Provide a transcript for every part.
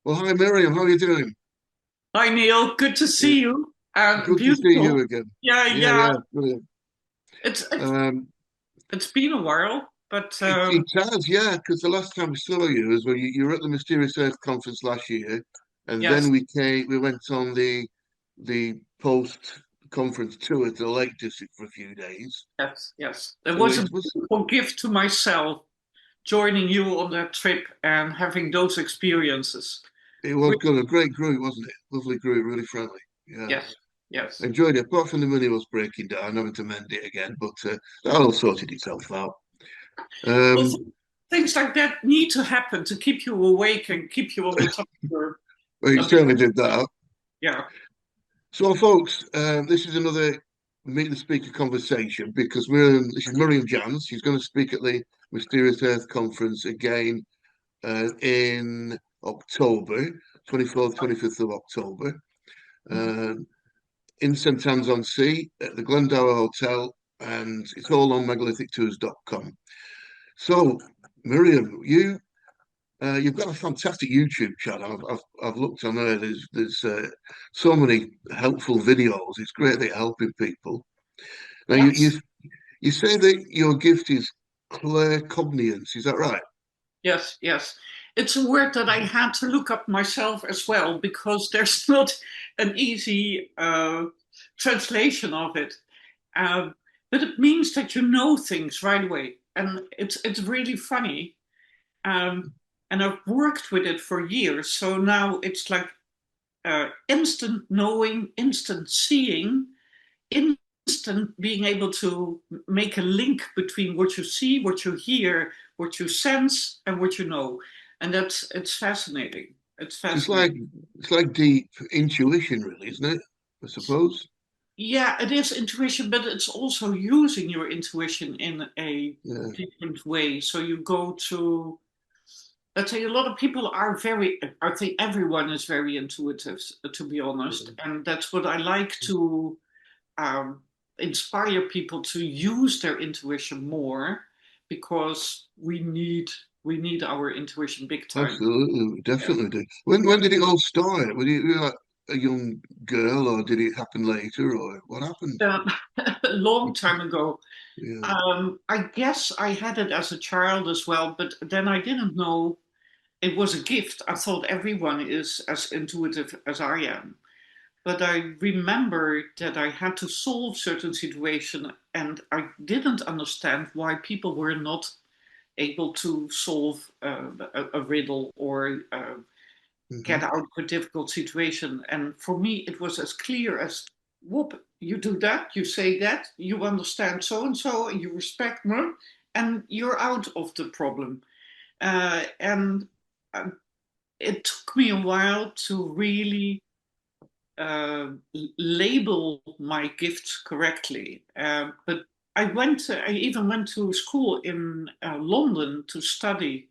Well, hi Miriam, how are you doing? Hi Neil, good to Yeah, see you. good to see you Beautiful. again. Yeah, Yeah, yeah. yeah, brilliant. It's it's Um, it's been a while, but it has, yeah, because the last time we saw you was when you were at the Mysterious Earth conference last year, and then yes, we went on the post conference tour to the Lake District for a few days. yes, yes. It So was a it was beautiful gift to myself joining you on that trip and having those experiences. it was Re- good, a great group, wasn't it? Lovely group, really friendly. Yeah, Yes, yes. enjoyed it. Apart from the money was breaking down, having to mend it again, but that all sorted itself out. Well, Um, things like that need to happen to keep you awake and keep you on the top of your well, you certainly ability. did that. Yeah. So, folks, this is another Meet the Speaker conversation because this is Mirjam Janse. She's going to speak at the Mysterious Earth Conference again in October, 24th, 25th of October, Mhm. uh, in St Anne's on Sea at the Glendower Hotel, and it's all on megalithic.tours.com. So, Miriam, you've got a fantastic YouTube channel. I've looked on there. There's so many helpful videos. It's great that you're helping people. Now Yes. you say that your gift is claircognizance. Is that right? Yes, yes. It's a word that I had to look up myself as well because there's not an easy translation of it. Um, but it means that you know things right away, and it's really funny. Um, and I've worked with it for years, so now it's like instant knowing, instant seeing, instant being able to make a link between what you see, what you hear, what you sense, and what you know. And that's it's fascinating. It's So fascinating. it's like deep intuition, really, isn't it? I suppose. Yeah, it is intuition, but it's also using your intuition in a Yeah. different way. So you go to, let's say, a lot of people are very, I think everyone is very intuitive, to be honest. And that's what I like to um, inspire people to use their intuition more because we need our intuition big time. Absolutely, Yeah. definitely do. When did it all start? Were you like a young girl, or did it happen later, or what happened? Um, a long time ago. Yeah. I guess I had it as a child as well, but then I didn't know it was a gift. I thought everyone is as intuitive as I am. But I remember that I had to solve certain situations and I didn't understand why people were not able to solve a riddle or get Hmm. out of a difficult situation. And for me, it was as clear as whoop, you do that, you say that, you understand so and so, and you respect me, and you're out of the problem. And uh, it took me a while to really uh, label my gifts correctly. But I even went to school in London to study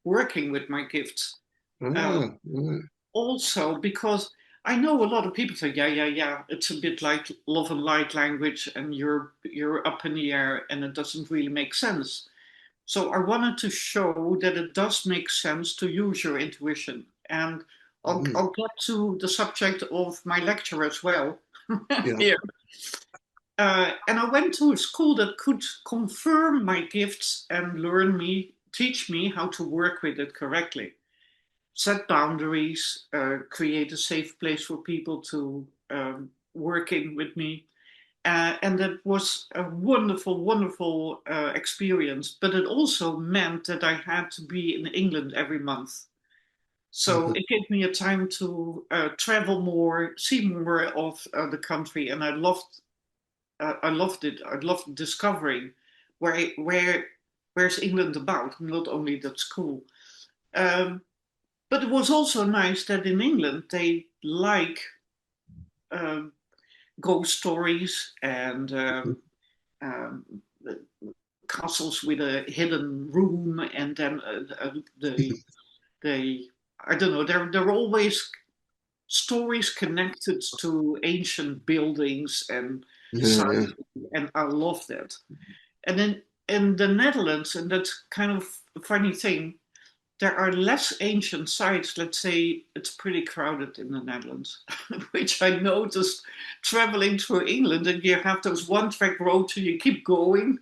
working with my gifts. Uh, Ah, right. Also, because I know a lot of people say, yeah, yeah, yeah, it's a bit like love and light language, and you're up in the air, and it doesn't really make sense. So I wanted to show that it does make sense to use your intuition. And Mhm. I'll get to the subject of my lecture as well Yeah. here. And I went to a school that could confirm my gifts and teach me how to work with it correctly. Set boundaries, create a safe place for people to work in with me. And that was a wonderful, wonderful experience. But it also meant that I had to be in England every month. So Mhm. it gave me a time to travel more, see more of the country, and I loved it. I loved discovering where's England about, not only that school. Um, but it was also nice that in England they like um, ghost stories and um, castles with a hidden room, and then the I don't know. There are always stories connected to ancient buildings and Yeah, sites, yeah. and I love that. And then in the Netherlands, and that's kind of a funny thing. there are less ancient sites. Let's say it's pretty crowded in the Netherlands, which I noticed traveling through England. And you have those one-track roads, and you keep going.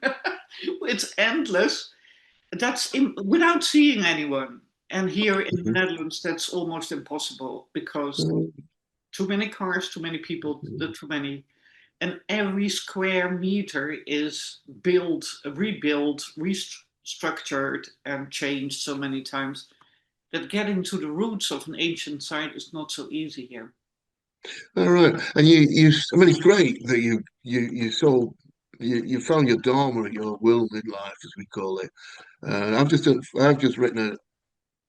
It's endless. Without seeing anyone. And here in the Mhm. Netherlands, that's almost impossible because too many cars, too many people, too many. And every square meter is built, rebuilt, restructured, and changed so many times that getting to the roots of an ancient site is not so easy here. All right, and I mean, it's great that you found your dharma, your will in life, as we call it. I've just written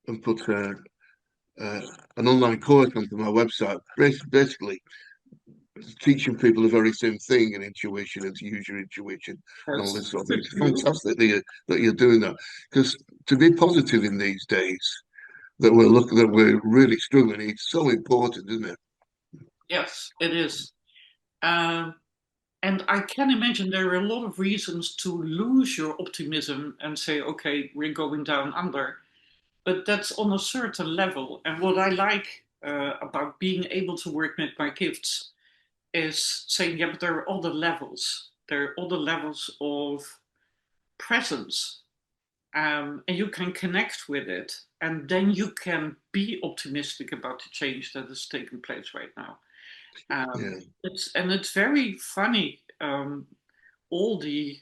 and put uh, an online course onto my website, basically teaching people the very same thing in intuition and to use your intuition and all this That's sort of thing. It's beautiful. fantastic that you're doing that because to be positive in these days that we're really struggling, it's so important, isn't it? Yes, it is. Um, and I can imagine there are a lot of reasons to lose your optimism and say, okay, we're going down under. But that's on a certain level. And what I like about being able to work with my gifts is saying, yeah, but there are other levels. There are other levels of presence, and you can connect with it, and then you can be optimistic about the change that is taking place right now. Yeah, It's very funny. All the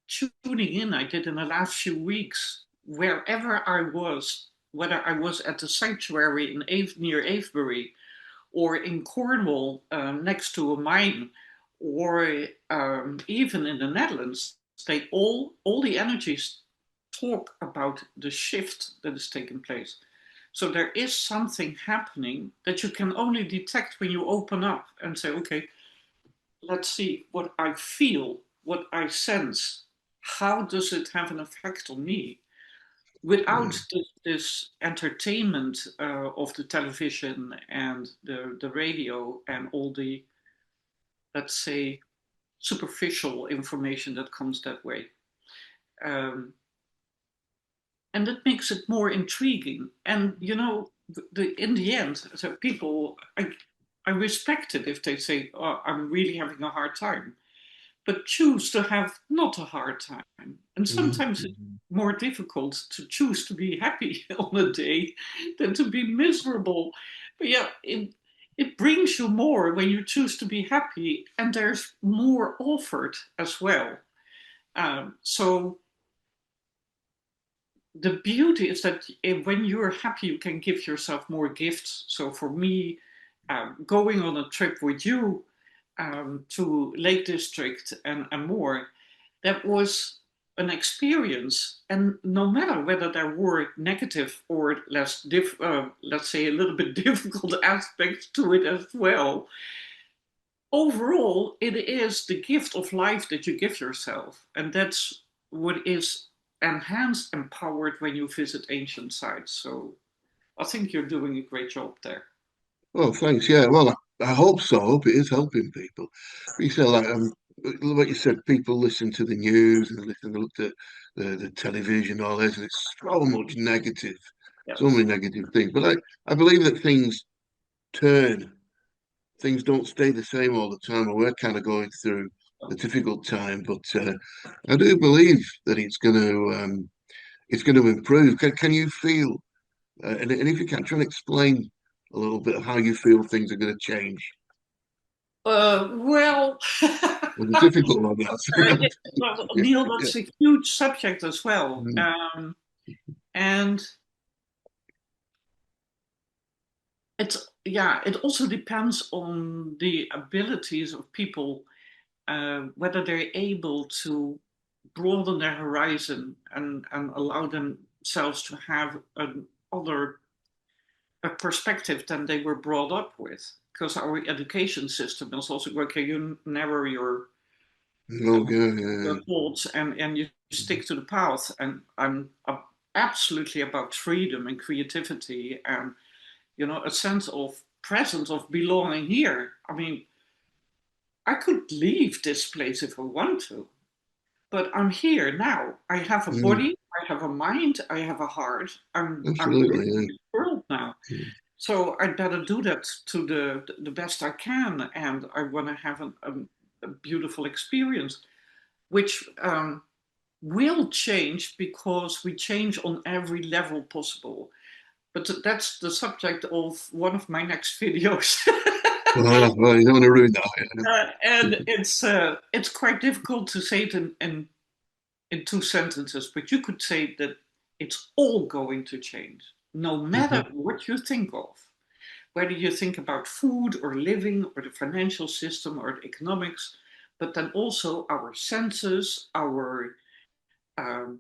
tuning in I did in the last few weeks, wherever I was, whether I was at the sanctuary near Avebury or in Cornwall next to a mine, or even in the Netherlands, all the energies talk about the shift that is taking place. So there is something happening that you can only detect when you open up and say, okay, let's see what I feel, what I sense. How does it have an effect on me? yeah, Without this entertainment of the television and the radio and all the, let's say, superficial information that comes that way. Um, and that makes it more intriguing. And, in the end, so I respect it if they say, oh, I'm really having a hard time, but choose to have not a hard time. And sometimes it's mhm. more difficult to choose to be happy on a day than to be miserable. But yeah, it brings you more when you choose to be happy, and there's more offered as well. So the beauty is that when you're happy, you can give yourself more gifts. So for me, going on a trip with you to Lake District and more, that was an experience. And no matter whether there were negative or let's say a little bit difficult aspects to it as well, overall, it is the gift of life that you give yourself. And that's what is enhanced, empowered when you visit ancient sites. So I think you're doing a great job there. Oh, thanks. Yeah, well, I hope so. I hope it is helping people. But you said, like you said, people listen to the news and listen to look at the television, all this, and it's so much negative, so Yes. many negative things. But I believe that turn, things don't stay the same all the time, and we're kind of going through a difficult time. But I do believe that it's going to improve. Can you feel? And if you can, try and explain a little bit of how you feel things are going to change. Well, Well, the difficult one, that's yeah, well, yeah, Neil, yeah. that's a huge subject as well. Mm, And it also depends on the abilities of people, whether they're able to broaden their horizon and allow themselves to have other a perspective than they were brought up with. Because our education system is also okay, you narrow no, yeah, yeah, your thoughts and you stick to the path. And I'm absolutely about freedom and creativity and a sense of presence of belonging here. I mean, I could leave this place if I want to. but I'm here now. I have a Mm, body, I have a mind, I have a heart. I'm absolutely, living in yeah. this world now. Mm. So I better do that to the best I can, and I want to have a beautiful experience, which will change because we change on every level possible. But that's the subject of one of my next videos. Well, you don't want to ruin that. And it's quite difficult to say it in two sentences, but you could say that it's all going to change, no matter Mhm. what you think of. Whether you think about food or living or the financial system or the economics, but then also our senses, our um,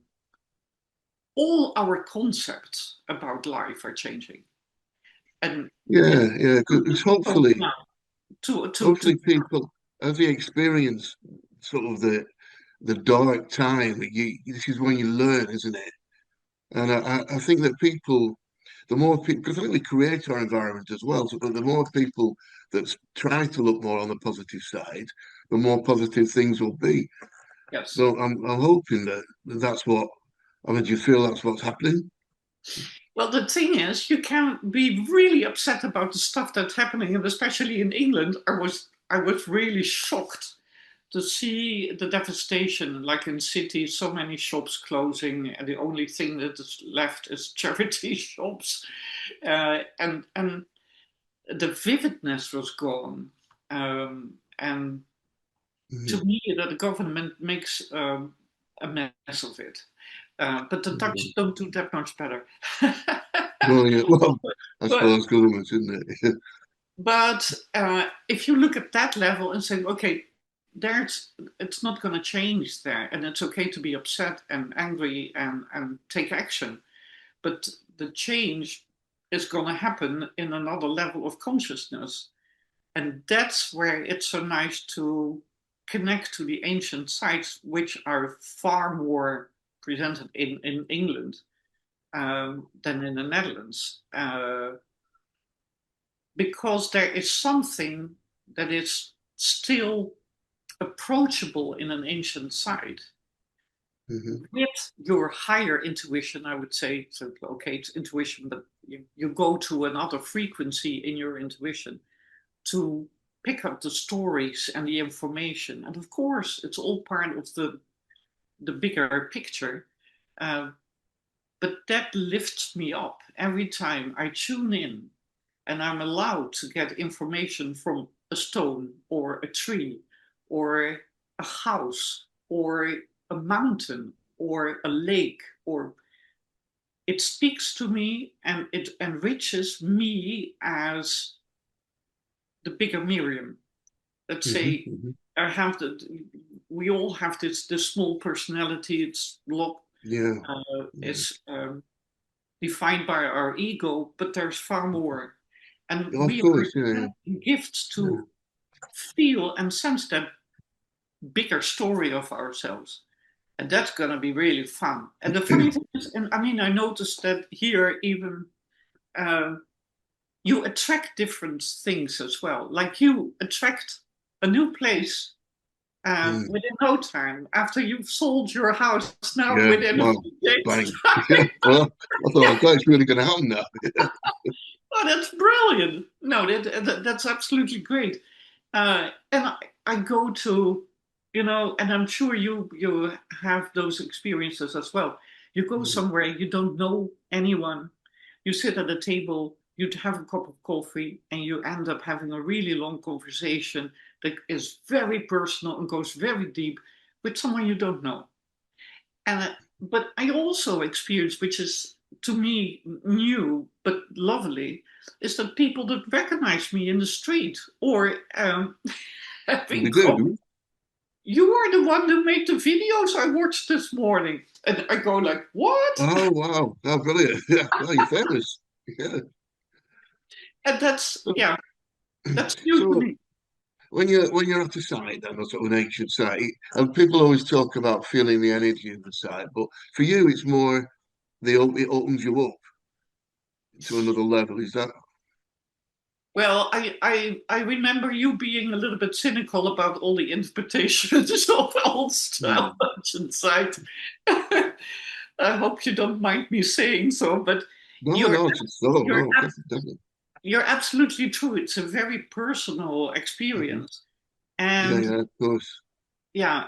all our concepts about life are changing, and Yeah, it's yeah. too Because difficult now to hopefully people, as they experience sort of the dark time, this is when you learn, isn't it? And I think that people, the more people, because I think we create our environment as well. So the more people that try to look more on the positive side, the more positive things will be. yes. So I'm hoping that that's what. I mean, do you feel that's what's happening? Well, the thing is, you can be really upset about the stuff that's happening, and especially in England, I was really shocked to see the devastation, like in cities, so many shops closing, and the only thing that is left is charity shops, and the vividness was gone, and to Mhm. me, that the government makes a mess of it. But the Dutch don't do that much better. Well, yeah, well, I but suppose government, isn't it? but if you look at that level and say, okay, there's it's not going to change there, and it's okay to be upset and angry and take action, but the change is going to happen in another level of consciousness, and that's where it's so nice to connect to the ancient sites, which are far more presented in England than in the Netherlands. Because there is something that is still approachable in an ancient site Mhm. with your higher intuition, I would say. So, okay, it's intuition, but you go to another frequency in your intuition to pick up the stories and the information. And of course, it's all part of the bigger picture. Uh, but that lifts me up every time I tune in and I'm allowed to get information from a stone or a tree or a house or a mountain or a lake, or it speaks to me and it enriches me as the bigger Miriam. Let's Mhm. say Mhm. I have we all have this small personality. It's locked, Yeah, yeah. is defined by our ego, but there's far more. And Yeah, of we are course, yeah, given gifts yeah. to feel and sense that bigger story of ourselves. And that's going to be really fun. And the funny thing is, and I mean, I noticed that here even uh, you attract different things as well. Like you attract a new place Mm. within no time after you've sold your house now Yeah, within a well, few days. bang. Yeah, well, I thought that's really going to happen now. Oh, that's brilliant. No, that's absolutely great. And I go to, and I'm sure you have those experiences as well. You go Mhm. somewhere, you don't know anyone, you sit at a table, you have a cup of coffee, and you end up having a really long conversation that is very personal and goes very deep with someone you don't know. But I also experienced, which is to me new but lovely, is that people that recognize me in the street or They having come. do. You are the one who made the videos I watched this morning, and I go like, what? Oh, wow. Oh, brilliant. Yeah, well, you're famous. Yeah. And that's So, yeah, that's new to so me. when you're at a site, then, or sort of an ancient site, and people always talk about feeling the energy of the site, but for you, it's more it opens you up to another level. Is that? Well, I remember you being a little bit cynical about all the interpretations of old style Hmm. ancient site. I hope you don't mind me saying so, but No, you're no, it's so you're no, definitely. you're absolutely true. It's a very personal Hmm. experience, Yeah, and yeah, of course. yeah,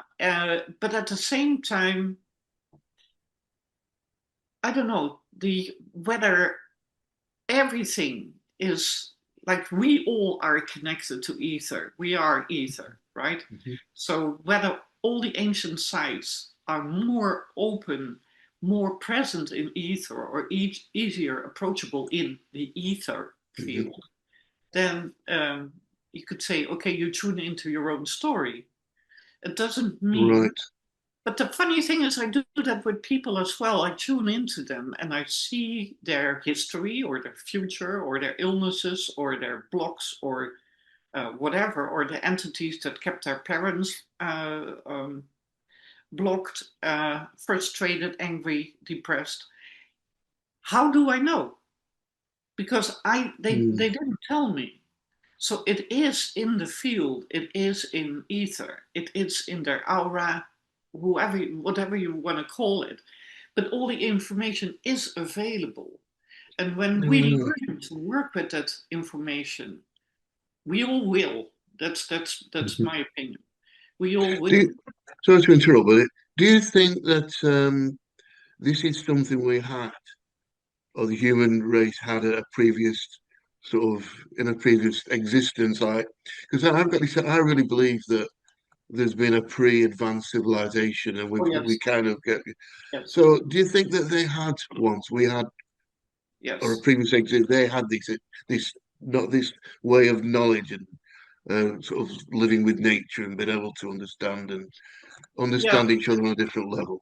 but at the same time, I don't know the whether everything is like we all are connected to ether. We are ether, right? Hmm. So whether all the ancient sites are more open, more present in ether, or easier approachable in the ether Hmm. field, then you could say, okay, you tune into your own story. It doesn't mean, Right. but the funny thing is, I do that with people as well. I tune into them and I see their history or their future or their illnesses or their blocks or whatever, or the entities that kept their parents blocked, frustrated, angry, depressed. How do I know? Because Mm. they didn't tell me. So it is in the field, it is in ether, it is in their aura, whoever, whatever you want to call it. But all the information is available. And when we Uh, learn to work with that information, we all will. That's mhm. my opinion. We all Do will. you, sorry to interrupt, but do you think that this is something we had, or the human race had at a previous sort of in a previous existence? Like, because I've got this, I really believe that there's been a pre-advanced civilization, and Oh we yes, kind of get. yes, So, do you think that they had once we had, or a yes. previous exist, they had this not this way of knowledge and sort of living with nature and being able to Yeah, understand each other on a different level.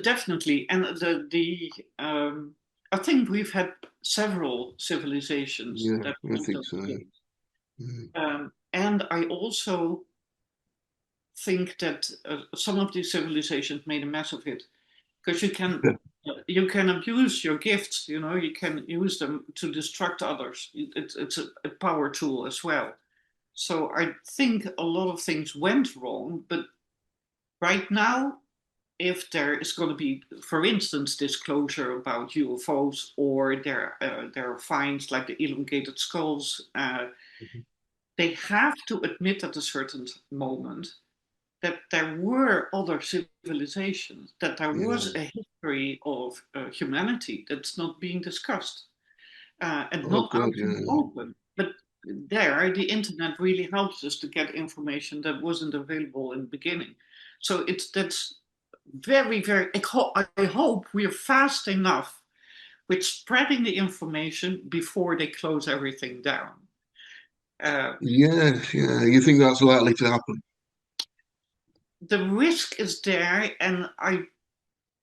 definitely. And I think we've had several civilizations Yeah, that I moved think us so. Yeah. in. Mm. And I also think that some of these civilizations made a mess of it because you can abuse your gifts. You know, you can use them to destruct others. It's a power tool as well. So I think a lot of things went wrong, but right now, if there is going to be, for instance, disclosure about UFOs, or there are finds like the elongated skulls, Mhm. they have to admit at a certain moment that there were other civilizations, that there Yeah. was a history of humanity that's not being discussed and Oh not God, out in yeah. the open. But there, the internet really helps us to get information that wasn't available in the beginning. So that's very, very. I hope we are fast enough with spreading the information before they close everything down. Uh, Yes, yeah. You think that's likely to happen? the risk is there, and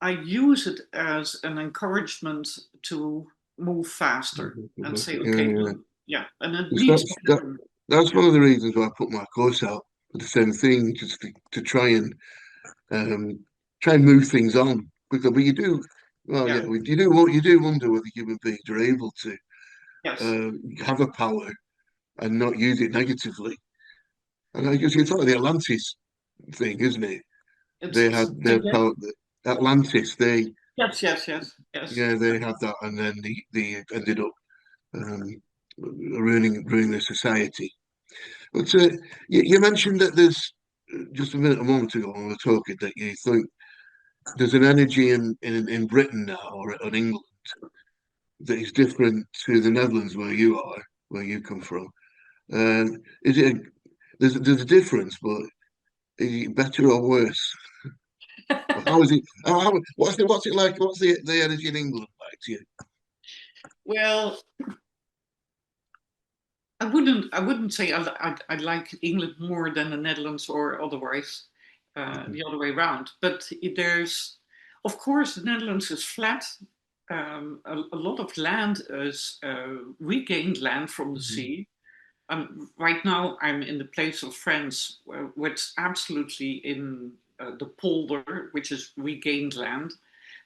I use it as an encouragement to move faster and say, Yeah, okay, yeah. yeah, and it It's needs to happen. that's one of the reasons why I put my course out for the same thing, just to um, try and move things on quicker. But you do, well, Yeah, yeah, you do wonder whether human beings are able to yes, have a power and not use it negatively. And I guess it's like the Atlantis thing, isn't it? They had their again, power. Atlantis, yes, yes, yes, yes. yeah, they had that, and then they ended up um, ruining the society. But you mentioned that there's just a moment ago when we were talking that you think there's an energy in Britain now or in England that is different to the Netherlands where you are, where you come from. Is it there's a difference, but is it better or worse? Or how is it? What's it like? What's the energy in England like to you? Well, I wouldn't say I like England more than the Netherlands or otherwise, Mhm. the other way around. But there's, of course, the Netherlands is flat. A lot of land is regained land from the Mhm. sea. Right now, I'm in the place of France, which absolutely in the polder, which is regained land.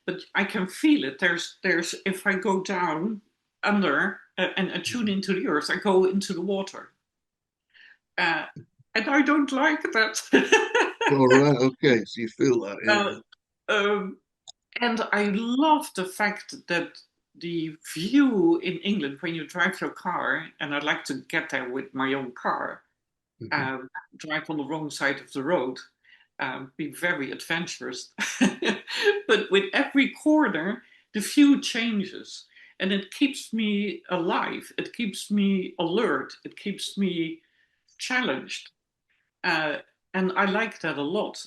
But I can feel it. There's. If I go down under, and I tune into the earth. I go into the water, uh, and I don't like that. All right. Okay. So you feel that, uh, yeah. um, and I love the fact that the view in England when you drive your car, and I'd like to get there with my own car, Mhm. drive on the wrong side of the road, be very adventurous. But with every corner, the view changes and it keeps me alive. It keeps me alert. It keeps me challenged. Uh, and I like that a lot.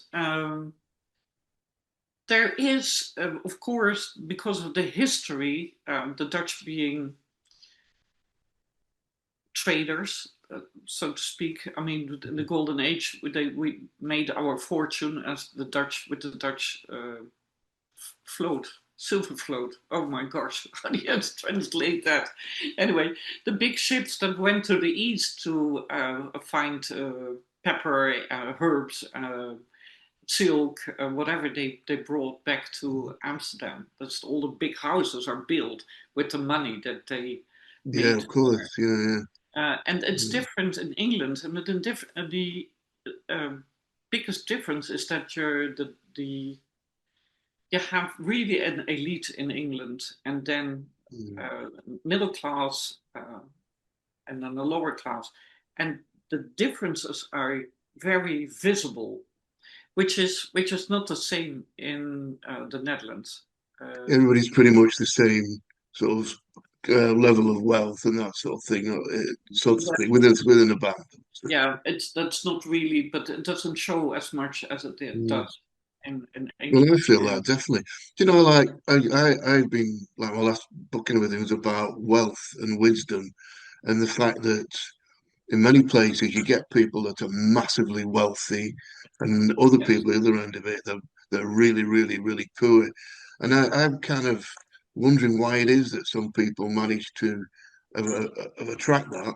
There is, of course, because of the history, the Dutch being traders, so to speak. I mean, in the golden age, we made our fortune as the Dutch with the Dutch float, silver float. Oh my gosh, how do you translate that? Anyway, the big ships that went to the east to find pepper, herbs, silk, whatever they brought back to Amsterdam. That's all the big houses are built with the money that they Yeah, made. of course. Yeah, And it's yeah. different in England. And the biggest difference is that you have really an elite in England, and then Mm. uh, middle class, and then the lower class, and the differences are very visible, which is not the same in the Netherlands. Everybody's pretty much the same sort of level of wealth and that sort of thing, so to Yeah, speak, within a band. yeah, that's not really, but it doesn't show as much as Mm. does in Well, I England. feel that definitely. Do you know, like I've been like my last book and everything was about wealth and wisdom, and the fact that in many places you get people that are massively wealthy, and other Yes, people at the other end of it that are really, really, really poor. And I'm kind of wondering why it is that some people manage to attract that,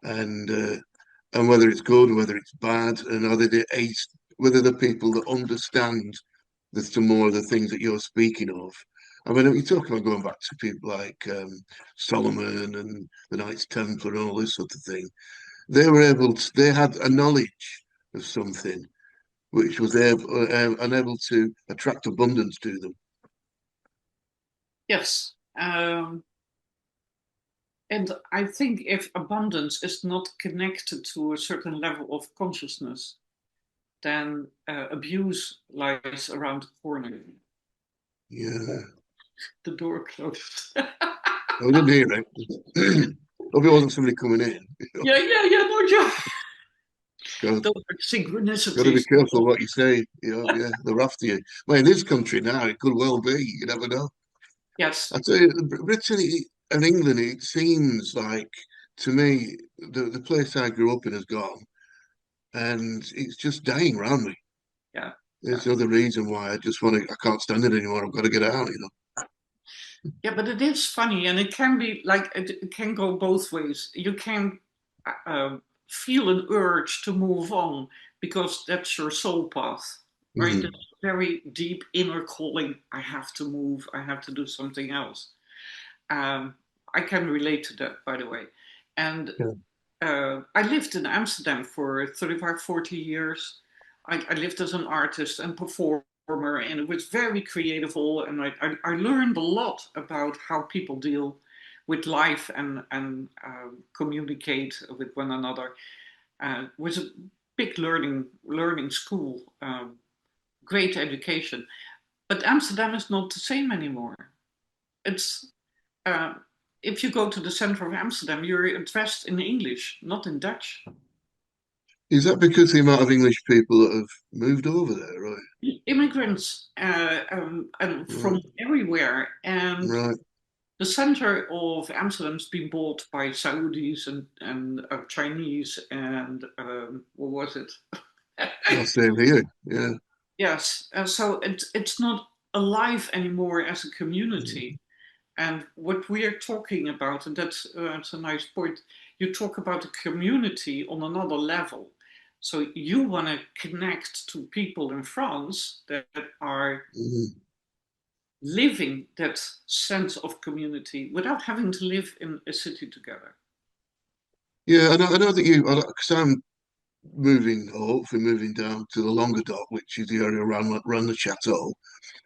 and uh, and whether it's good, whether it's bad, and whether the people that understand some more of the things that you're speaking of. I mean, you talk about going back to people like Solomon and the Knights Templar and all this sort of thing. They had a knowledge of something which was unable to attract abundance to them. yes. And I think if abundance is not connected to a certain level of consciousness, then abuse lies around the corner. Yeah, The door closed. I didn't hear it. Hope it wasn't somebody coming in. Yeah, yeah, yeah, no joke. God, Those are got to be synchronicities. careful what you say. Yeah, they're after you. Well, in this country now, it could well be. You never know. Yes. I tell you, Britain and England, it seems like to me the place I grew up in has gone, and it's just dying around me. Yeah. There's Yeah. another reason why I just want to. I can't stand it anymore. I've got to get out. Yeah, but it is funny, and it can be like it can go both ways. You can feel an urge to move on because that's your soul path, right? Mm. That's very deep inner calling. I have to move. I have to do something else. Um, I can relate to that, by the way. And Yeah. I lived in Amsterdam for 35, 40 years. I lived as an artist and performer, and it was very creative. And I learned a lot about how people deal with life and communicate with one another. It was a big learning school, great education. But Amsterdam is not the same anymore. It's uh, if you go to the center of Amsterdam, you're addressed in English, not in Dutch. Is that because the amount of English people that have moved over there, right? Immigrants and from Right, everywhere, and right. the center of Amsterdam's been bought by Saudis and Chinese and what was it? Well, same here. Yeah. Yes, so it's not alive anymore as a community. And what we are talking about, and that's a nice point, you talk about a community on another level. So you want to connect to people in France that are Mm. living that sense of community without having to live in a city together. Yeah, I know that you, because I'm moving, or hopefully moving down to the longer dock, which is the area around the chateau.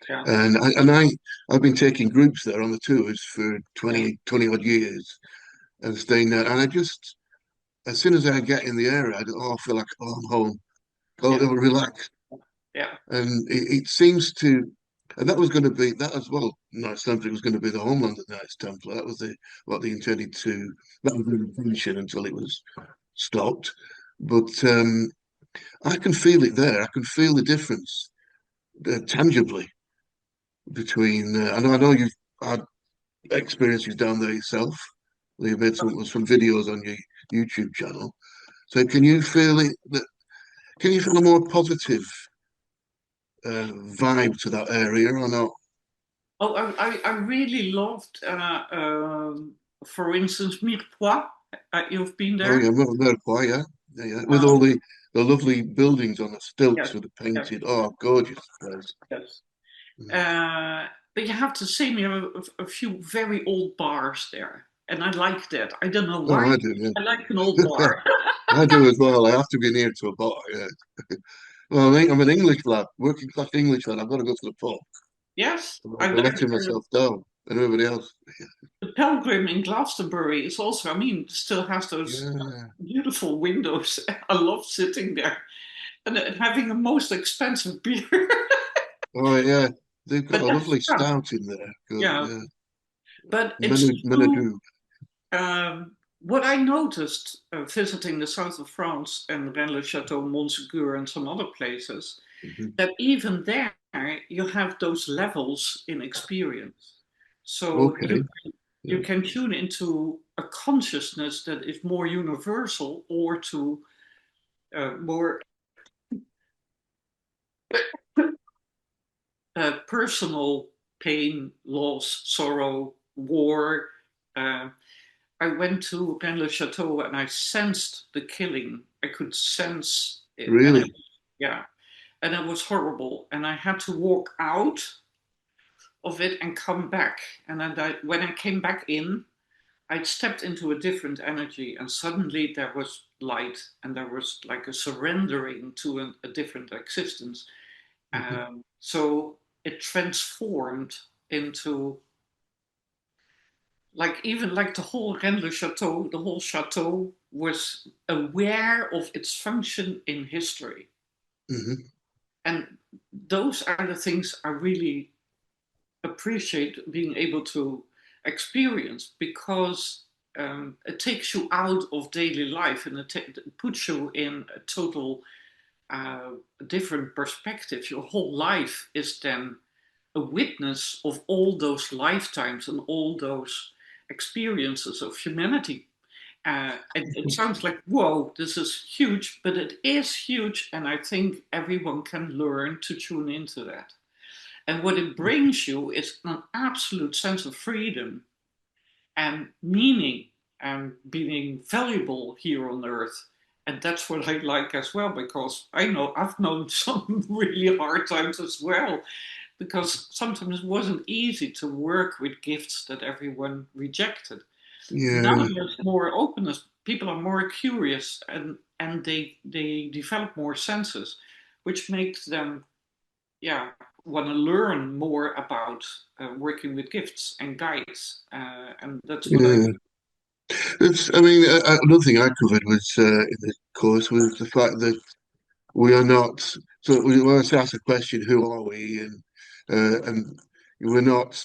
Yeah, I've been taking groups there on the tours for yeah, 20 odd years and staying there. And I just, as soon as I get in the area, I feel like, oh, I'm home. yeah, Oh, relax. yeah. And it seems to, and that was going to be that as well. Knights Templar was going to be the homeland of Knights Templar. That was what they intended to. That was the intention until it was stopped. But I can feel it there. I can feel the difference tangibly between. I know you've had experiences down there yourself. You've made some videos on your YouTube channel. So can you feel it? Can you feel a more positive vibe to that area or not? Oh, I really loved, for instance, Mirepoix. You've been Oh there? yeah, Mirror, yeah, yeah. With all Um, the lovely buildings on the stilts yes, with the yes, painted. Oh, gorgeous place. yes. Mm. Uh, but you have to say, we have a few very old bars there, and I like that. I don't know Oh, why. I do, I like an old yeah. bar. I do as well. I have to be near to a bar. Yeah. Well, I think I'm an English lad, working class English lad. I've got to go to the pub. Yes, I'm I not like letting myself down and everybody else. the Pelgrim in Glastonbury is also. I mean, still has those Yeah. beautiful windows. I love sitting there and having a most expensive beer. Oh yeah. They've got But a that's lovely yeah, stout in there. Good. yeah. Yeah. But it's true. Menadu. What I noticed visiting the south of France and Rennes-le-Château, Montségur, and some other places, Mhm. that even there you have those levels in experience. So Okay. you Yeah. can tune into a consciousness that is more universal or to more personal pain, loss, sorrow, war. Uh, I went to Rennes-le-Château and I sensed the killing. I could sense it, and Really. yeah, and it was horrible. And I had to walk out of it and come back. And then when I came back in, I stepped into a different energy, and suddenly there was light, and there was like a surrendering to a different existence. Mhm. So it transformed into like even like the whole Rennes Chateau, the whole chateau was aware of its function in history. Mhm. And those are the things I really appreciate being able to experience because it takes you out of daily life and it puts you in a total uh, different perspective. Your whole life is then a witness of all those lifetimes and all those experiences of humanity. It sounds like, whoa, this is huge, but it is huge. And I think everyone can learn to tune into that. And what it brings you is an absolute sense of freedom and meaning and being valuable here on earth. And that's what I like as well, because I know I've known some really hard times as well, because sometimes it wasn't easy to work with gifts that everyone rejected. Now Yeah. there's more openness. People are more curious and they develop more senses, which makes them yeah want to learn more about working with gifts and guides, and that's what I. Yeah. I mean, another thing I covered was in the course was the fact that we are not. So we always ask the question, "Who are we?" And we're not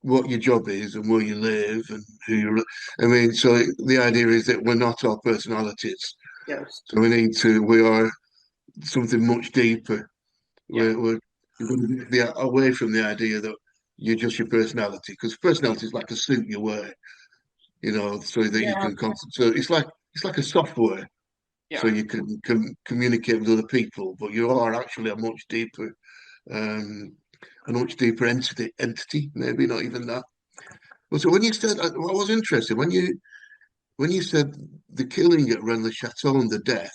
what your job is and where you live and who you. I mean, so the idea is that we're not our personalities. Yes. So we need to. We are something much deeper. Yeah. We're going to be away from the idea that you're just your personality because personality is like a suit you wear, so that you Yeah. can. So it's like a software so Yeah. you can communicate with other people, but you are actually um, a much deeper entity, maybe not even that. Well, so when you said, what was interesting when you said the killing at Rennes le Chateau and the death,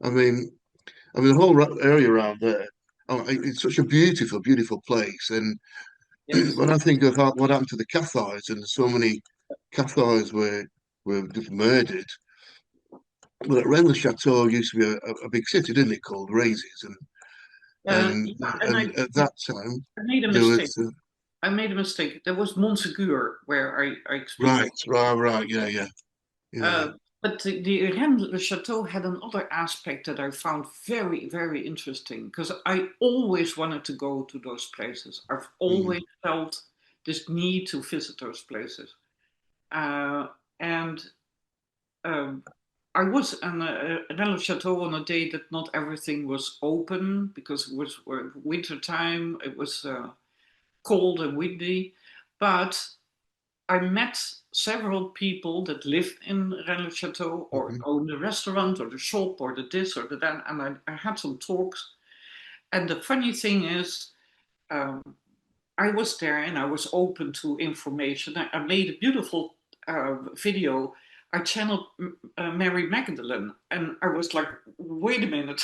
I mean, the whole area around there, it's such a beautiful, beautiful place, and Yes. when I think of what happened to the Cathars, and so many Cathars were just murdered. Well, Rennes le Chateau used to be a big city, didn't it, called Raises, and Yeah, and and at that time I made a there mistake. was I made a mistake. There was Montsegur where I experienced. right, yeah, yeah, yeah. Uh, but the Rennes le Chateau had another aspect that I found very, very interesting because I always wanted to go to those places. I've Mm, always felt this need to visit those places. Uh, and um, I was in Rennes le Chateau on a day that not everything was open because it was winter time. It was cold and windy, but I met several people that lived in Rennes Chateau or mhm. owned the restaurant or the shop or the this or the that, and I had some talks. And the funny thing is, um, I was there and I was open to information. I made a beautiful video. I channeled Mary Magdalene, and I was like, "Wait a minute,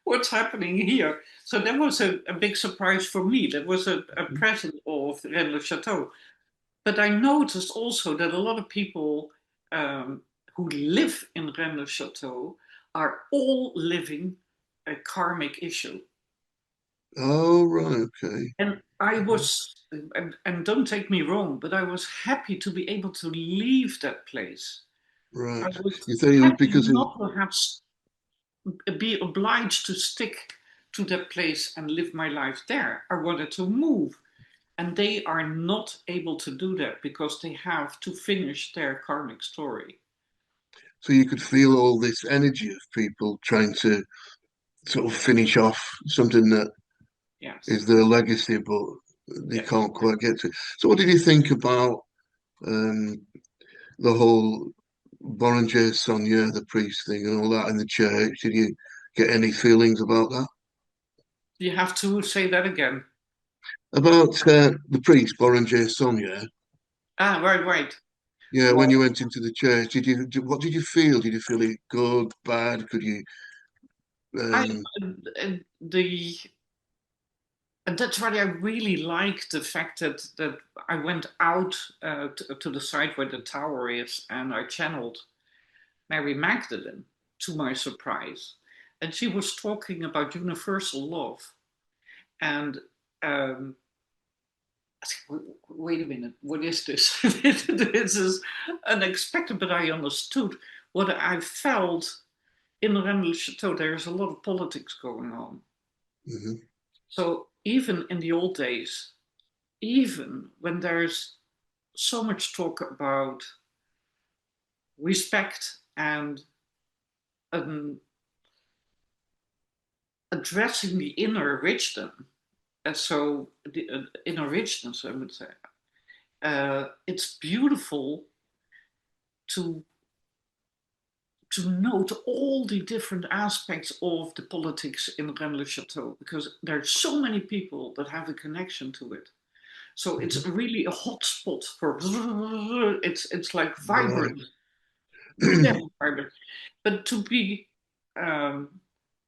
what's happening here?" So that was a big surprise for me. That was a present of Rennes Chateau. But I noticed also that a lot of people who live in Rennes Chateau are all living a karmic issue. Oh, right, okay. And I was, and don't take me wrong, but I was happy to be able to leave that place. I Right. was You think it was happy because it, not to have be obliged to stick to that place and live my life there. I wanted to move. And they are not able to do that because they have to finish their karmic story. so you could feel all this energy of people trying to sort of finish off something that is Yes. their legacy, but they Yes. can't quite get to. So, what did you think about um, the whole Boranger Sonia, the priest thing, and all that in the church? Did you get any feelings about that? You have to say that again. About the priest, Boranger Sonia? Ah, right, right. Yeah, when Well, you went into the church, what did you feel? Did you feel it good, bad? Could you I um, the and that's why I really like the fact that I went out to the side where the tower is and I channeled Mary Magdalene to my surprise, and she was talking about universal love and um, wait a minute, what is this? This is unexpected, but I understood what I felt in Rennes Chateau. There's a lot of politics going on. mhm. So even in the old days, even when there's so much talk about respect and um, addressing the inner wisdom, so the inner richness, I would say, it's beautiful to note all the different aspects of the politics in Rennes-le-Château because there are so many people that have a connection to it. So Mhm. it's really a hot spot for it's like Right. vibrant, very vibrant. But to be um,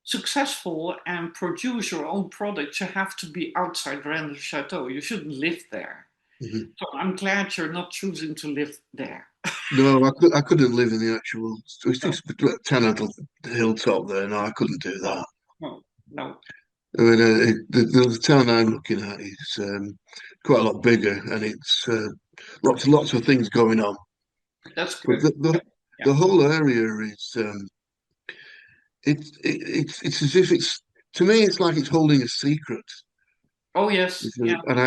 successful and produce your own products, you have to be outside Rennes-le-Château. You shouldn't live there. Mhm. So I'm glad you're not choosing to live there. No, I couldn't live in the actual. It's No, just a tiny little hilltop there. No, I couldn't do no, that. no, no. I mean, the town I'm looking at is quite a lot bigger, and it's lots of things going on. That's But good. Yeah. the whole area is it's as if it's to me it's like it's holding a secret. Oh yes, yeah, And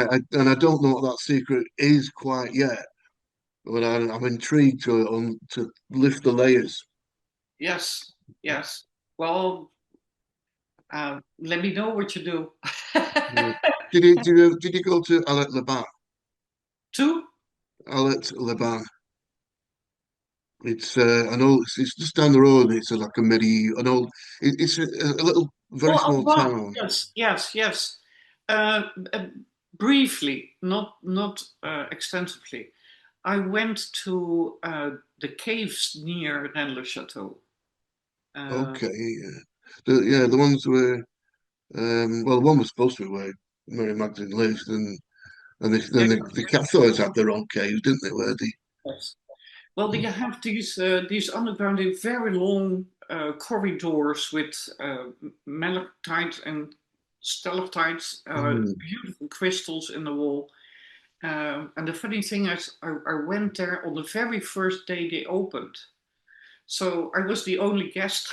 I don't know what that secret is quite yet. But I'm intrigued to lift the layers. yes, yes. Well, let me know what you do. Yeah. Did you go to Alet Laban? Two? Alet Laban. It's I know it's just down the road. It's like a medieval, an old. It's a little, very Oh, small Alban. town. Yes, yes, yes. Uh, uh, briefly, not extensively. I went to the caves near Rennes-le-Château. Uh, Okay, yeah, the ones where well, the one was supposed to be where Mary Magdalene lived, and Yeah, then the Cathars had their own caves, didn't they? Where they yes. Well, you have these underground, very long corridors with malachite and stalactites, mm, beautiful crystals in the wall. And the funny thing is, I went there on the very first day they opened. So I was the only guest.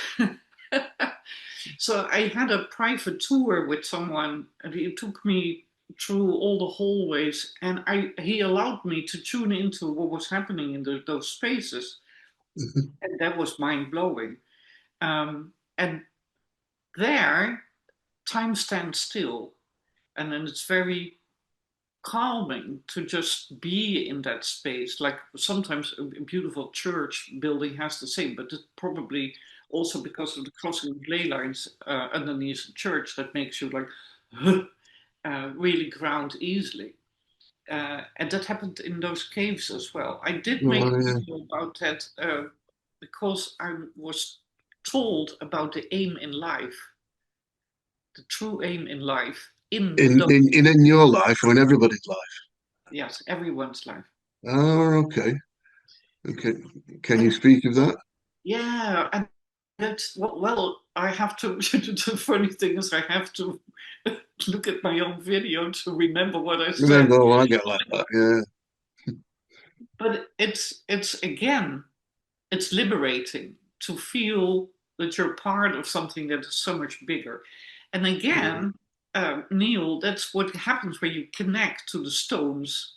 So I had a private tour with someone, and he took me through all the hallways, and he allowed me to tune into what was happening in those spaces, and that was mind blowing. And there, time stands still, and then it's very calming to just be in that space. Like sometimes a beautiful church building has the same, but it's probably also because of the crossing of ley lines underneath the church that makes you like really ground easily. And that happened in those caves as well. I did make oh, a yeah. video about that because I was told about the aim in life, the true aim in life in In, those, in your life or in everybody's life? yes, everyone's life. Oh, okay. Okay. Can you And speak of that? yeah, and that's well, I have to. The funny thing is, I have to look at my own video to remember what I No, said. no, I get like that. Yeah. But it's again, it's liberating to feel that you're part of something that is so much bigger. And Yeah. again, Neil, that's what happens when you connect to the stones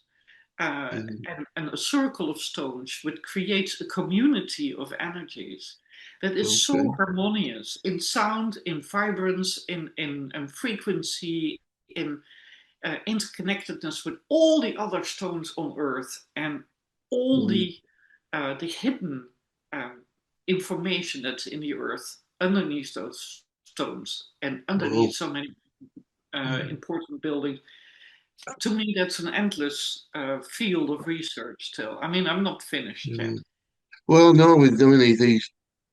Mm, and a circle of stones, which creates a community of energies that is so okay. harmonious in sound, in vibrance, in frequency, in interconnectedness with all the other stones on Earth and all Mm, the hidden um, information that's in the Earth underneath those stones and well, underneath so many important buildings. To me, that's an endless field of research still. I mean, I'm not finished mm. yet. Well, no, with doing these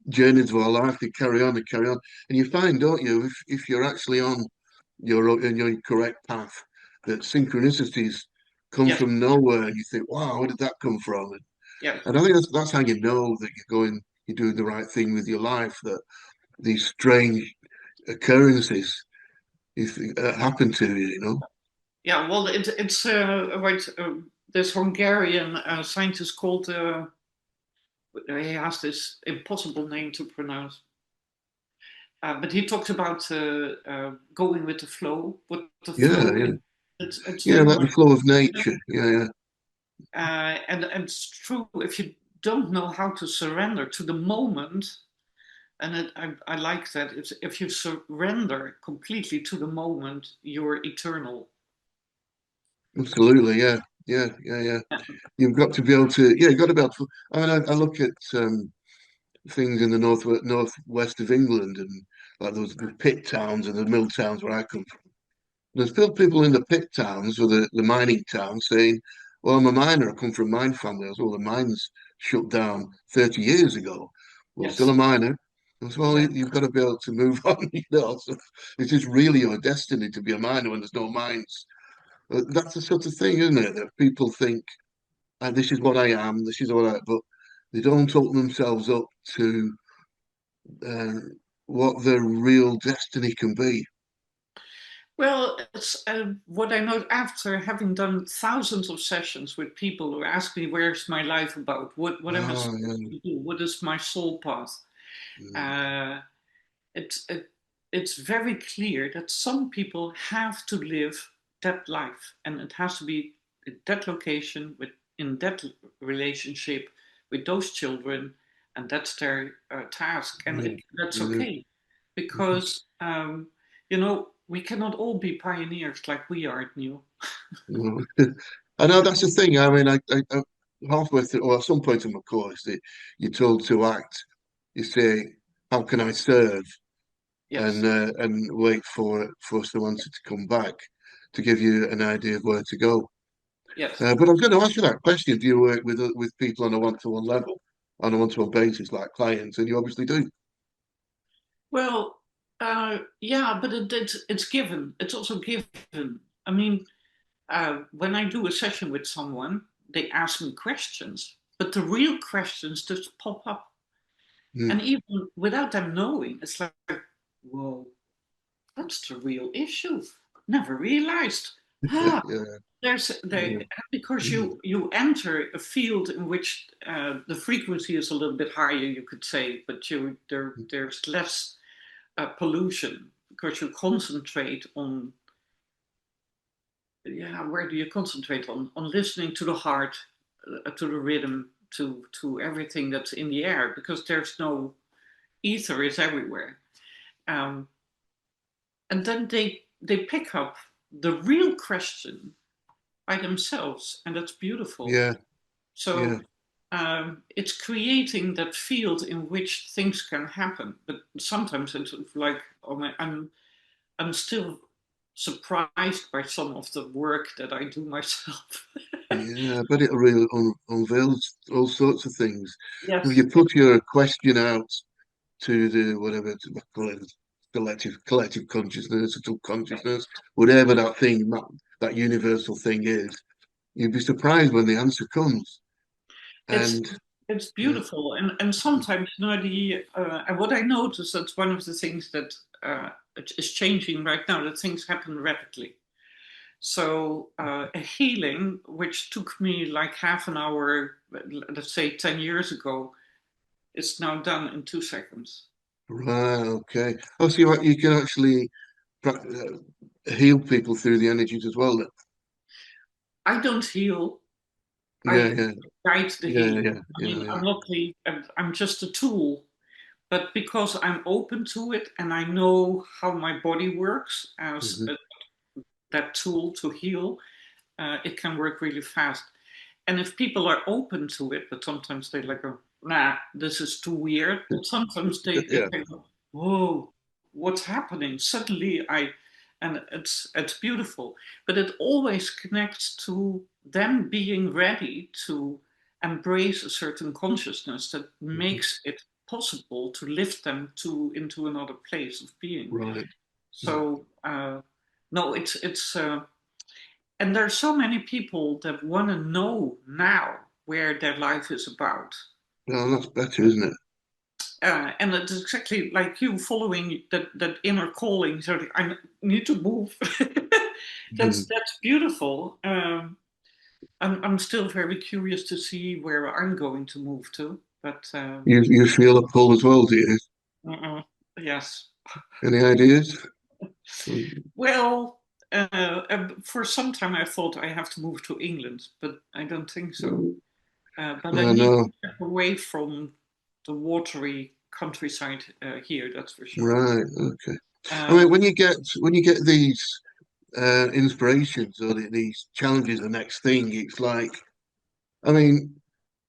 journeys of our life, they carry on, and you find, don't you, if you're actually on in your correct path, that synchronicities come Yes, from nowhere, and you think, wow, where did that come from? yes. And I think that's how you know that you're doing the right thing with your life. That these strange occurrences happen to you, you know. Yeah, well, it's right. This Hungarian scientist called, he has this impossible name to pronounce. But he talks about going with the flow, what the Yeah, flow yeah, is. It's yeah. very Like the much, flow of nature. Yeah, yeah. and it's true if you don't know how to surrender to the moment, and I like that. It's, if you surrender completely to the moment, you're eternal. Absolutely. Yeah, yeah, yeah, yeah. You've got to be able to. Yeah, you've got to be able to. I mean, I look at things in the northwest of England, and like those the pit towns and the mill towns where I come from. There's still people in the pit towns or the mining towns saying, "Well, I'm a miner. I come from a mine family." I was, well, the mines shut down 30 years ago. Well, still a Yes. miner. I was, well, Yeah. you've got to be able to move on. You know, so it is really your destiny to be a miner when there's no mines. That's the sort of thing, isn't it? That people think, this is what I am. This is what I. But they don't open themselves up to uh, what their real destiny can be. Well, it's what I know after having done thousands of sessions with people who ask me, "Where's my life about? What am I Oh, supposed yeah. to do? What is my soul path?" Mm, Uh, it, it it's very clear that some people have to live that life, and it has to be in that location with in that relationship with those children, and that's their task, and yeah, that's yeah. okay because you know we cannot all be pioneers like we are, Neil. Well, I know that's the thing. I mean, I halfway through, or at some point in my course, that you're told to act. You say, "How can I serve?" Yes, And wait for someone to come back to give you an idea of where to go. yes. But I was going to ask you that question: do you work with people on a one-to-one level, on a one-to-one basis, like clients? And you obviously do. Well, yeah, but it's given. It's also given. I mean, when I do a session with someone, they ask me questions, but the real questions just pop up. And Mm. even without them knowing, it's like, whoa, that's the real issue. Never realized. Ah, Yeah, there's yeah. the because Mm. you enter a field in which the frequency is a little bit higher, you could say, but there's less pollution because you concentrate on, yeah, where do you concentrate on listening to the heart, to the rhythm, to everything that's in the air, because there's no ether is everywhere. um, and then they pick up the real question by themselves, and that's beautiful. Yeah, yeah. So it's creating that field in which things can happen, but sometimes it's like, oh my, I'm still surprised by some of the work that I do myself. Yeah, but it really unveils all sorts of things. If Yes, you put your question out to the whatever to call it, collective consciousness, subconsciousness, whatever that thing, that universal thing is, you'd be surprised when the answer comes. it's And it's yeah, beautiful, and sometimes, the and what I notice, that's one of the things that is changing right now. That things happen rapidly. So a healing which took me like half an hour, let's say 10 years ago, is now done in 2 seconds. right, okay. Oh, so you can actually heal people through the energies as well. Then. I don't heal. Yeah, I yeah, guide the yeah, healing. yeah, I mean, yeah, yeah. I'm not I'm just a tool. But because I'm open to it and I know how my body works as Hmm. that tool to heal, it can work really fast. And if people are open to it, but sometimes they like, go, nah, this is too weird. But sometimes they Yeah, think, whoa, what's happening? Suddenly and it's beautiful. But it always connects to them being ready to embrace a certain consciousness that mhm. makes it possible to lift them to into another place of being. Right. Mm. So no, it's and there are so many people that want to know now where their life is about. Well, that's better, isn't it? And it's exactly like you following that inner calling. So I need to move. Mhm. That's beautiful. I'm still very curious to see where I'm going to move to. But You feel a pull as well, do you? uh-uh, yes. Any ideas? Mm. Well, for some time I thought I have to move to England, but I don't think so. But I I need to know. step away from the watery countryside here, that's for sure. Right. Okay. I Uh, mean, when you get these inspirations or these challenges, the next thing, it's like, I mean,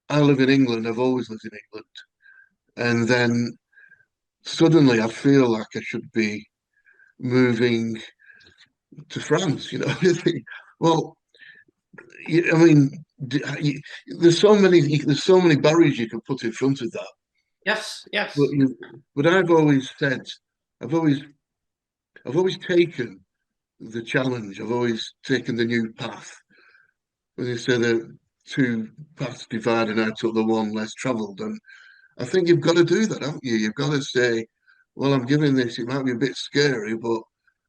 I live in England. I've always lived in England, and then suddenly I feel like I should be moving to France. You think, well, I mean, there's so many barriers you can put in front of that. yes, But yes, I've always said, I've always I've always taken the challenge. I've always taken the new path. When you say the two paths divide and I took the one less traveled, and I think you've got to do that, haven't you? You've got to say, well, I'm giving this. It might be a bit scary, but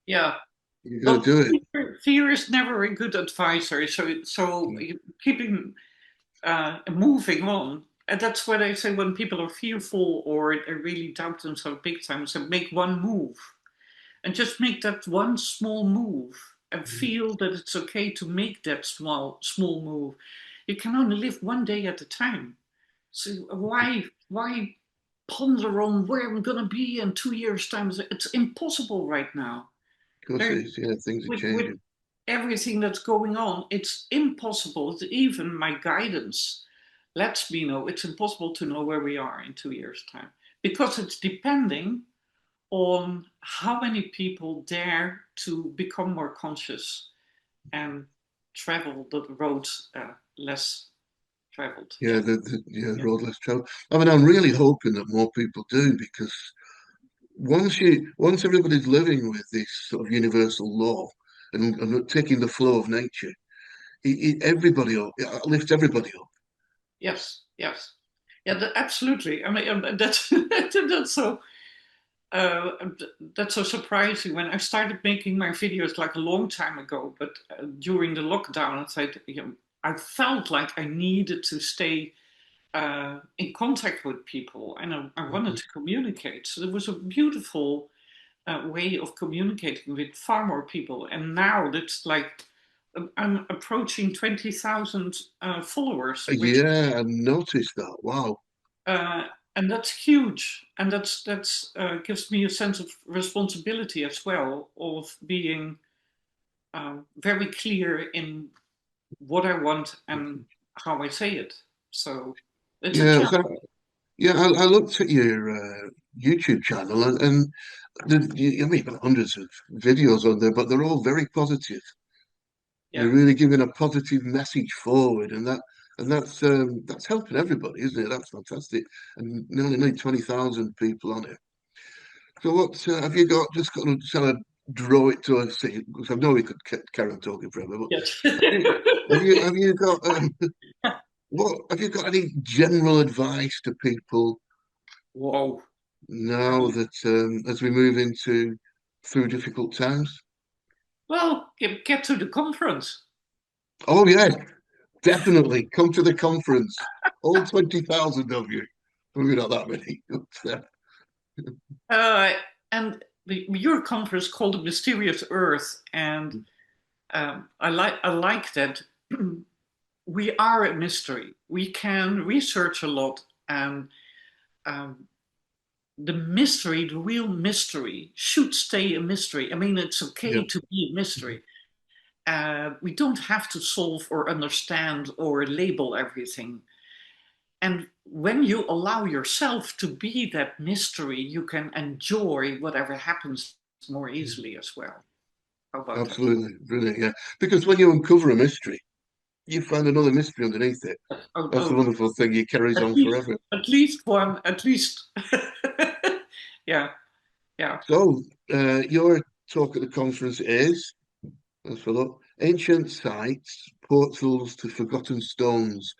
yeah. you've got to Well, do it. fear is never a good advisor. So Mm. keeping moving on. And that's what I say when people are fearful or they really doubt themselves big time. So make one move and just make that one small move and feel that it's okay to make that small move. You can only live one day at a time. So why ponder on where I'm going to be in 2 years' time? It's impossible right now. Of course, There, it is. Yeah, things are with changing. everything that's going on, it's impossible. Even my guidance lets me know it's impossible to know where we are in 2 years' time because it's depending on how many people dare to become more conscious and travel the roads less traveled. Yeah, Yeah. the road less traveled. I mean, I'm really hoping that more people do because once everybody's living with this sort of universal law, and taking the flow of nature. Everybody up, it lifts everybody up. Yes, yes. Yeah, absolutely. I mean, that's that's so uh, that's so surprising. When I started making my videos like a long time ago, but during the lockdown, I felt like I needed to stay in contact with people, and I wanted Mhm. to communicate. So it was a beautiful way of communicating with far more people. And now that's like I'm approaching 20,000 followers, which Yeah, I noticed that. Wow. uh, and that's huge. And that's gives me a sense of responsibility as well of being very clear in what I want and how I say it. So it's a Yeah, challenge. so, yeah. I looked at your YouTube channel, and I mean, you've got hundreds of videos on there, but they're all very positive. You're Yeah. really giving a positive message forward, and that's helping everybody, isn't it? That's fantastic. And nearly need 20,000 people on it. So what have you got? Just got to sort of draw it to a scene because I know we could carry on talking forever. But Yes. have you got what have you got any general advice to people Whoa. now that as we move into through difficult times? Well, get to the conference. Oh yeah, definitely come to the conference. All 20,000 of you. Maybe not that many. Uh, and your conference called the Mysterious Earth, and I like that we are a mystery. We can research a lot, and um, the mystery, the real mystery, should stay a mystery. I mean, it's Yeah, okay to be a mystery. We don't have to solve or understand or label everything. And when you allow yourself to be that mystery, you can enjoy whatever happens more easily as well. How about that? absolutely. Brilliant. Yeah. Because when you uncover a mystery, you find another mystery underneath it. Oh, That's the oh, wonderful thing. It carries on forever. at least one, at least. Yeah, yeah. So, your talk at the conference is, let's have a look, Ancient Sites, Portals to Forgotten Stones.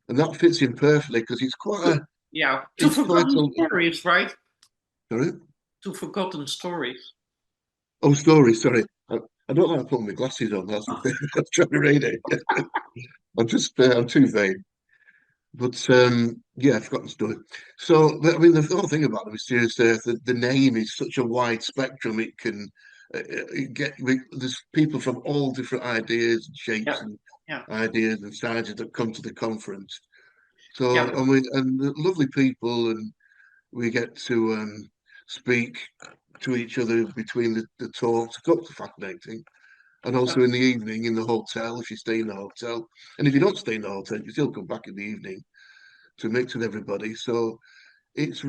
And that fits in perfectly because To, yeah, to it's quite forgotten a, stories, right? sorry? To forgotten stories. Oh, story, sorry. I don't like putting my glasses on. That's the thing. I'm trying to read it. I'm too vain. But yeah, I forgot the story. So, I mean, the whole thing about the mysterious earth, the name is such a wide spectrum. It can there's people from all different ideas and shapes Yeah, and yeah, ideas and sizes that come to the conference. yeah. So, and the lovely people, and we get to speak to each other between the talks. It's fascinating. And also in the evening in the hotel, if you stay in the hotel. And if you don't stay in the hotel, you still come back in the evening to mix with everybody. So it's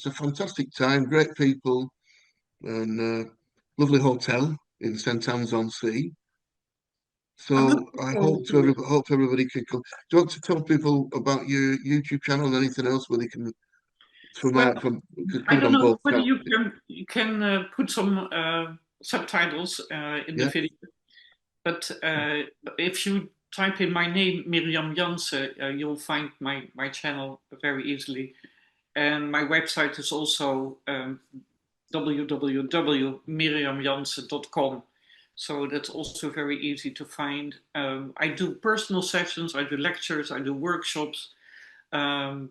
a fantastic time, great people, and lovely hotel in St Anne's on Sea. I'm So looking I forward to it. hope everybody can come. Do you want to tell people about your YouTube channel and anything else where they can Well, from I coming don't on know both whether channels? you can put some subtitles in the Yeah, video, but if you type in my name, Mirjam Janse, you'll find my channel very easily. And my website is also www.mirjamjanse.com. So that's also very easy to find. I do personal sessions, I do lectures, I do workshops, um,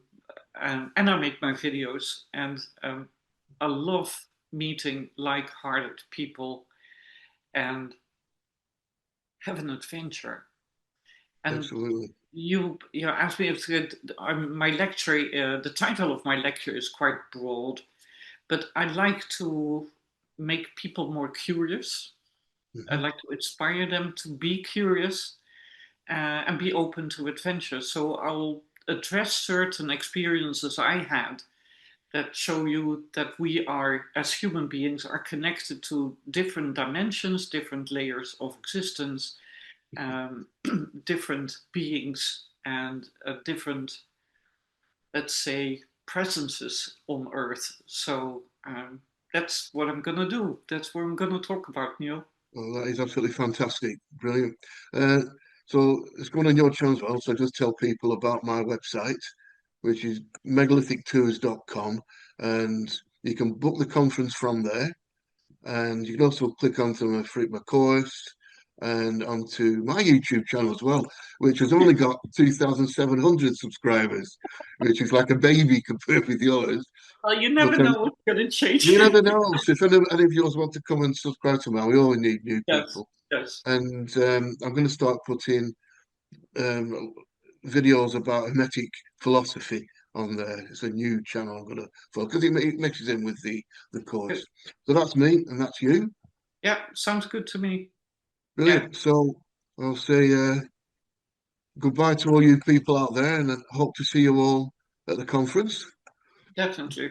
and I make my videos. And I love meeting like-hearted people and have an adventure. And absolutely. you asked me if my lecture, the title of my lecture is quite broad, but I like to make people more curious. I Mhm. like to inspire them to be curious and be open to adventure. So I'll address certain experiences I had that show you that we are, as human beings, are connected to different dimensions, different layers of existence, um, different beings, and different, let's say, presences on Earth. So that's what I'm gonna do. That's what I'm gonna talk about, Neil. Well, that is absolutely fantastic. Brilliant. Uh, so it's going on your channel as well. So just tell people about my website, which is megalithic tours.com, and you can book the conference from there. And you can also click onto my course and onto my YouTube channel as well, which has only got 2,700 subscribers, which is like a baby compared with yours. Well, you But never know what's going to you change. never know. So if any of yours want to come and subscribe to mine, we always need new Yes, people. yes. And I'm going to start putting um, videos about Hermetic philosophy on there. It's a new channel I'm going to focus. It mixes in with the Good. course. So that's me, and that's you. Yeah, sounds good to me. Yeah, Brilliant. So I'll say goodbye to all you people out there, and I hope to see you all at the conference. definitely.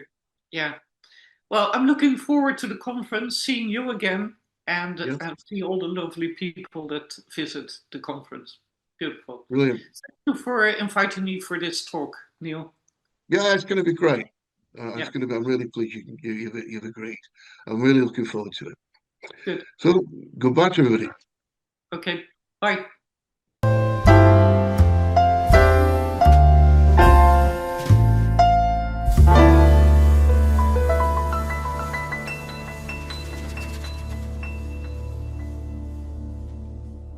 Yeah. Well, I'm looking forward to the conference, seeing you again, Yeah, and see all the lovely people that visit the conference. Beautiful. brilliant. Thank you for inviting me for this talk, Neil. Yeah, it's going to be great. It's Yeah, going to be. I'm really pleased you've agreed. I'm really looking forward to it. good. So goodbye to everybody. Okay. Bye.